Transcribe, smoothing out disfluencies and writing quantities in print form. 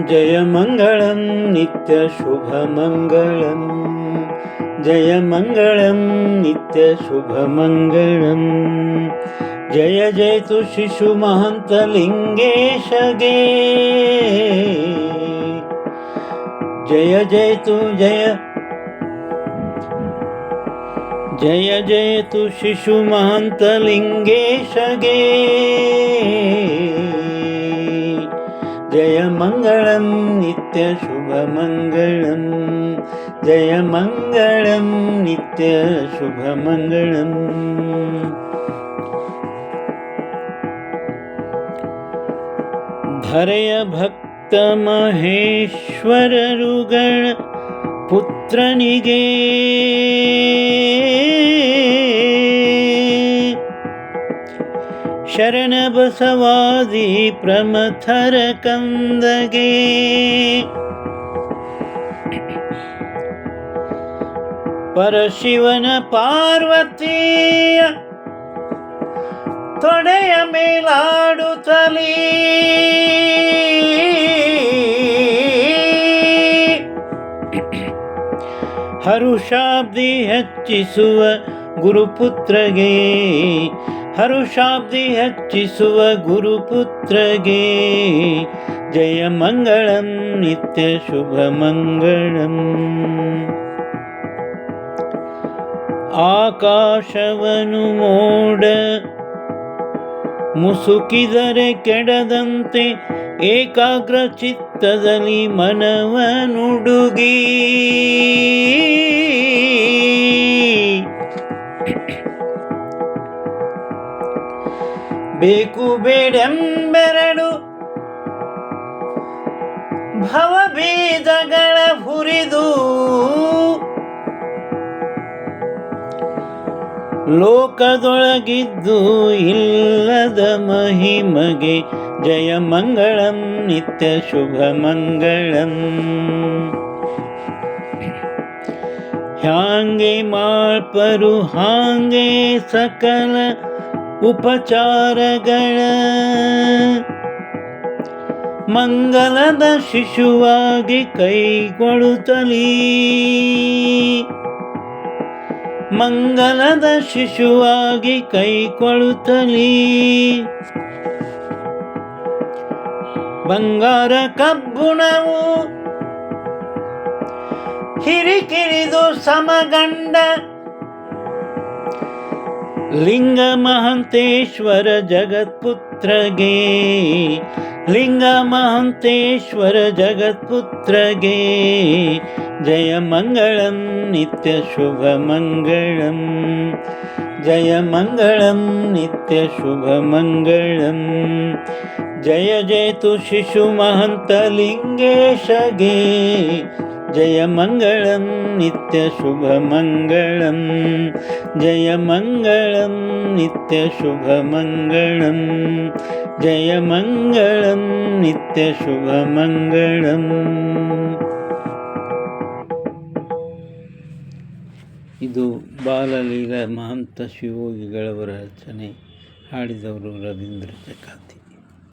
जयमङ्गलं नित्यशुभमङ्गलं जयमङ्गलं नित्यशुभमङ्गलं जय जयतु शिशुमहन्तलिङ्गेशगे जय जयतु जय जयतु शिशुमहन्तलिङ्गेशगे जयमङ्गलं नित्यशुभमङ्गलं जयमङ्गलं नित्यशुभमङ्गलम् धरय भक्तमहेश्वररुगण पुत्रनिगे ಶರಣ ಬಸವಾದಿ ಪ್ರಮಥರ ಕಂದಗೆ ಪರಶಿವನ ಪಾರ್ವತಿಯ ತೊಡೆಯ ಮೇಲಾಡುತ್ತಲೀ ಹರುಷಾಬ್ದಿ ಹೆಚ್ಚಿಸುವ ಗುರುಪುತ್ರಗೆ ಹರುಷಾಬ್ದಿ ಹೆಚ್ಚಿಸುವ ಗುರುಪುತ್ರಗೆ ಜಯಮಂಗಳಂ ನಿತ್ಯ ಶುಭಮಂಗಳಂ ಆಕಾಶವನು ಮೋಡ ಮುಸುಕಿದರೆ ಕೆಡದಂತೆ ಏಕಾಗ್ರ ಚಿತ್ತದಲ್ಲಿ ಮನವನುಡುಗಿ ಬೇಕು ಬೇಡೆಂಬೆರಡು ಭವಬೀಜಗಳ ಹುರಿದು ಲೋಕದೊಳಗಿದ್ದು ಇಲ್ಲದ ಮಹಿಮಗೆ ಜಯಮಂಗಳಂ ನಿತ್ಯ ಶುಭಮಂಗಳಂ ಹ್ಯಾಂಗೆ ಮಾಳ್ಪರು ಹಾಂಗೆ ಸಕಲ ಉಪಚಾರಗಳ ಮಂಗಲದ ಶಿಶುವಾಗಿ ಕೈಗೊಳ್ಳುತ್ತಲೀ ಮಂಗಲದ ಶಿಶುವಾಗಿ ಕೈಗೊಳ್ಳುತ್ತಲೀ ಬಂಗಾರ ಕಬ್ಬುಣವು ಹಿರಿಕಿರಿದು ಸಮಗಂಡ ಲಿಂಗ ಮಹಂತೇಶ್ವರ ಜಗತ್ಪುತ್ರಗೆ ಲಿಂಗ ಮಹಂತೇಶ್ವರ ಜಗತ್ಪುತ್ರಗೆ ಜಯಮಂಗಳಂ ನಿತ್ಯ ಶುಭಮಂಗಳಂ ಜಯಮಂಗಳಂ ನಿತ್ಯ ಶುಭಮಂಗಳಂ ಜಯ ಜಯತು ಶಿಶು ಮಹಂತಲಿಂಗೇಶಗೆ ಜಯಮಂಗಳಂ ನಿತ್ಯ ಶುಭಮಂಗಳಂ ಜಯಮಂಗಳಂ ನಿತ್ಯ ಶುಭಮಂಗಳಂ ಜಯಮಂಗಳಂ ನಿತ್ಯ ಶುಭಮಂಗಳಂ. ಇದು ಬಾಲಲೀಲಾ ಮಹಂತ ಶಿವಯೋಗಿಗಳವರ ರಚನೆ. ಹಾಡಿದವರು ರವೀಂದ್ರ ಜಕಾತಿ.